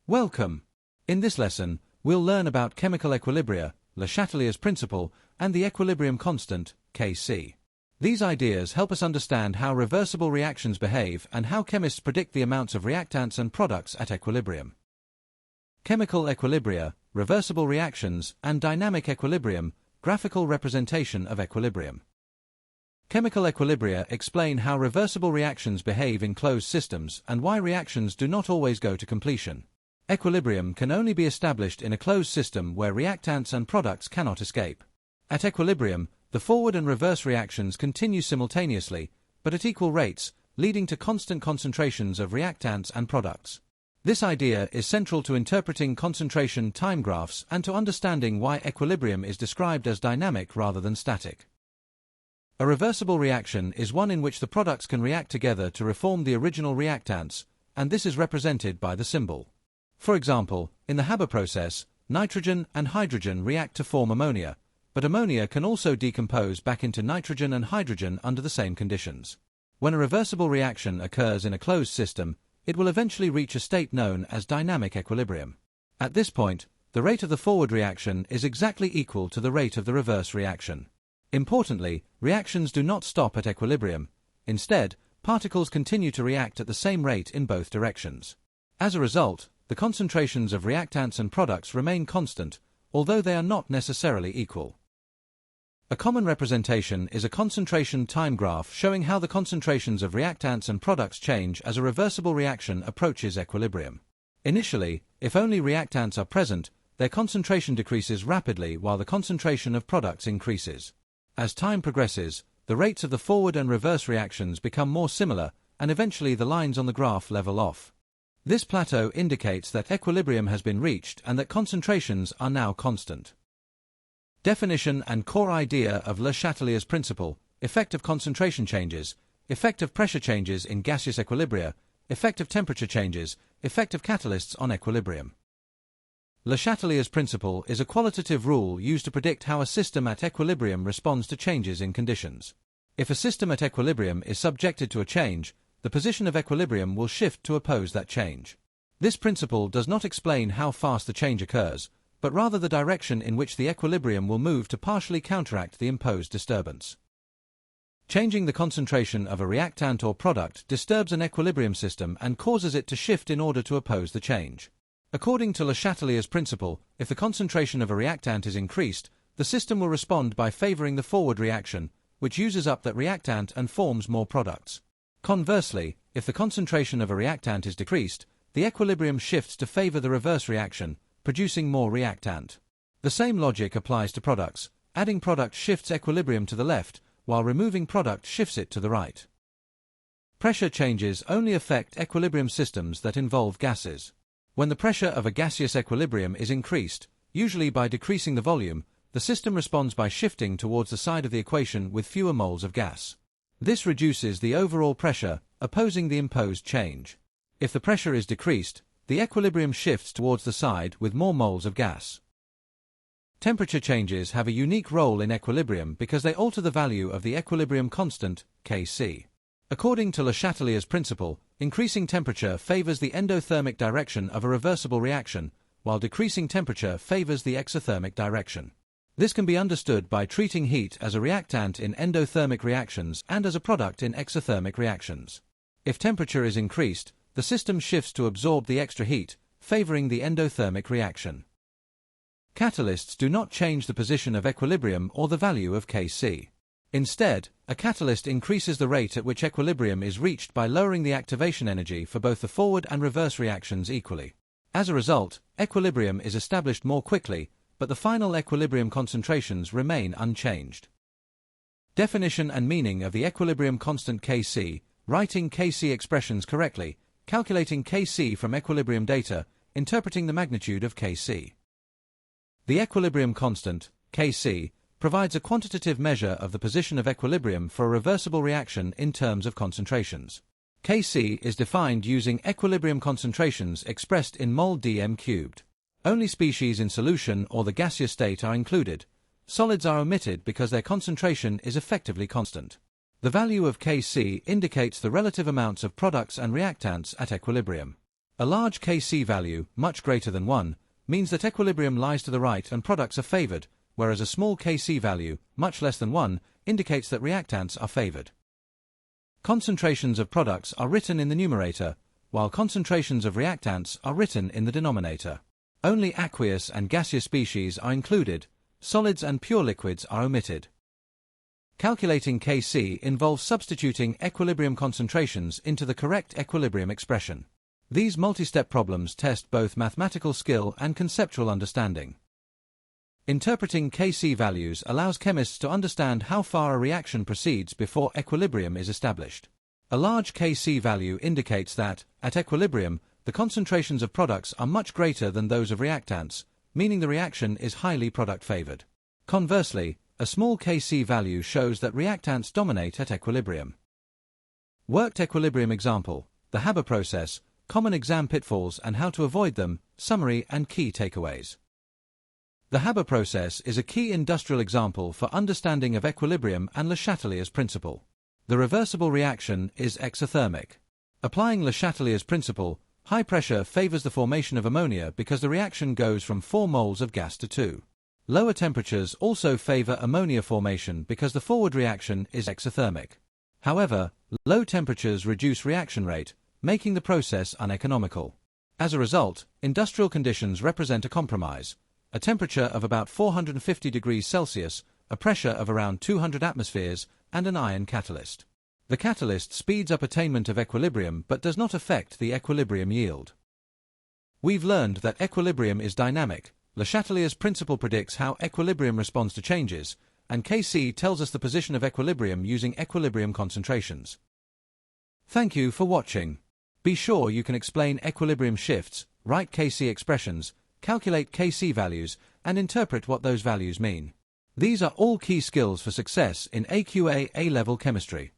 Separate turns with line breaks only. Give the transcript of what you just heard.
Welcome! In this lesson, we'll learn about chemical equilibria, Le Chatelier's principle, and the equilibrium constant, Kc. These ideas help us understand how reversible reactions behave and how chemists predict the amounts of reactants and products at equilibrium. Chemical equilibria, reversible reactions, and dynamic equilibrium, graphical representation of equilibrium. Chemical equilibria explain how reversible reactions behave in closed systems and why reactions do not always go to completion. Equilibrium can only be established in a closed system where reactants and products cannot escape. At equilibrium, the forward and reverse reactions continue simultaneously, but at equal rates, leading to constant concentrations of reactants and products. This idea is central to interpreting concentration time graphs and to understanding why equilibrium is described as dynamic rather than static. A reversible reaction is one in which the products can react together to reform the original reactants, and this is represented by the symbol. For example, in the Haber process, nitrogen and hydrogen react to form ammonia, but ammonia can also decompose back into nitrogen and hydrogen under the same conditions. When a reversible reaction occurs in a closed system, it will eventually reach a state known as dynamic equilibrium. At this point, the rate of the forward reaction is exactly equal to the rate of the reverse reaction. Importantly, reactions do not stop at equilibrium. Instead, particles continue to react at the same rate in both directions. As a result, the concentrations of reactants and products remain constant, although they are not necessarily equal. A common representation is a concentration time graph showing how the concentrations of reactants and products change as a reversible reaction approaches equilibrium. Initially, if only reactants are present, their concentration decreases rapidly while the concentration of products increases. As time progresses, the rates of the forward and reverse reactions become more similar, and eventually the lines on the graph level off. This plateau indicates that equilibrium has been reached and that concentrations are now constant. Definition and core idea of Le Chatelier's principle: effect of concentration changes, effect of pressure changes in gaseous equilibria, effect of temperature changes, effect of catalysts on equilibrium. Le Chatelier's principle is a qualitative rule used to predict how a system at equilibrium responds to changes in conditions. If a system at equilibrium is subjected to a change, the position of equilibrium will shift to oppose that change. This principle does not explain how fast the change occurs, but rather the direction in which the equilibrium will move to partially counteract the imposed disturbance. Changing the concentration of a reactant or product disturbs an equilibrium system and causes it to shift in order to oppose the change. According to Le Chatelier's principle, if the concentration of a reactant is increased, the system will respond by favoring the forward reaction, which uses up that reactant and forms more products. Conversely, if the concentration of a reactant is decreased, the equilibrium shifts to favor the reverse reaction, producing more reactant. The same logic applies to products. Adding product shifts equilibrium to the left, while removing product shifts it to the right. Pressure changes only affect equilibrium systems that involve gases. When the pressure of a gaseous equilibrium is increased, usually by decreasing the volume, the system responds by shifting towards the side of the equation with fewer moles of gas. This reduces the overall pressure, opposing the imposed change. If the pressure is decreased, the equilibrium shifts towards the side with more moles of gas. Temperature changes have a unique role in equilibrium because they alter the value of the equilibrium constant, Kc. According to Le Chatelier's principle, increasing temperature favors the endothermic direction of a reversible reaction, while decreasing temperature favors the exothermic direction. This can be understood by treating heat as a reactant in endothermic reactions and as a product in exothermic reactions. If temperature is increased, the system shifts to absorb the extra heat, favoring the endothermic reaction. Catalysts do not change the position of equilibrium or the value of Kc. Instead, a catalyst increases the rate at which equilibrium is reached by lowering the activation energy for both the forward and reverse reactions equally. As a result, equilibrium is established more quickly, but the final equilibrium concentrations remain unchanged. Definition and meaning of the equilibrium constant Kc: writing Kc expressions correctly, calculating Kc from equilibrium data, interpreting the magnitude of Kc. The equilibrium constant, Kc, provides a quantitative measure of the position of equilibrium for a reversible reaction in terms of concentrations. Kc is defined using equilibrium concentrations expressed in mol dm cubed. Only species in solution or the gaseous state are included. Solids are omitted because their concentration is effectively constant. The value of Kc indicates the relative amounts of products and reactants at equilibrium. A large Kc value, much greater than 1, means that equilibrium lies to the right and products are favored, whereas a small Kc value, much less than 1, indicates that reactants are favored. Concentrations of products are written in the numerator, while concentrations of reactants are written in the denominator. Only aqueous and gaseous species are included, solids and pure liquids are omitted. Calculating Kc involves substituting equilibrium concentrations into the correct equilibrium expression. These multi-step problems test both mathematical skill and conceptual understanding. Interpreting Kc values allows chemists to understand how far a reaction proceeds before equilibrium is established. A large Kc value indicates that, at equilibrium, the concentrations of products are much greater than those of reactants, meaning the reaction is highly product-favored. Conversely, a small Kc value shows that reactants dominate at equilibrium. Worked equilibrium example, the Haber process, common exam pitfalls and how to avoid them, summary and key takeaways. The Haber process is a key industrial example for understanding of equilibrium and Le Chatelier's principle. The reversible reaction is exothermic. Applying Le Chatelier's principle, high pressure favors the formation of ammonia because the reaction goes from 4 moles of gas to 2. Lower temperatures also favor ammonia formation because the forward reaction is exothermic. However, low temperatures reduce reaction rate, making the process uneconomical. As a result, industrial conditions represent a compromise: a temperature of about 450 degrees Celsius, a pressure of around 200 atmospheres, and an ion catalyst. The catalyst speeds up attainment of equilibrium but does not affect the equilibrium yield. We've learned that equilibrium is dynamic. Le Chatelier's principle predicts how equilibrium responds to changes, and Kc tells us the position of equilibrium using equilibrium concentrations. Thank you for watching. Be sure you can explain equilibrium shifts, write Kc expressions, calculate Kc values, and interpret what those values mean. These are all key skills for success in AQA A-level chemistry.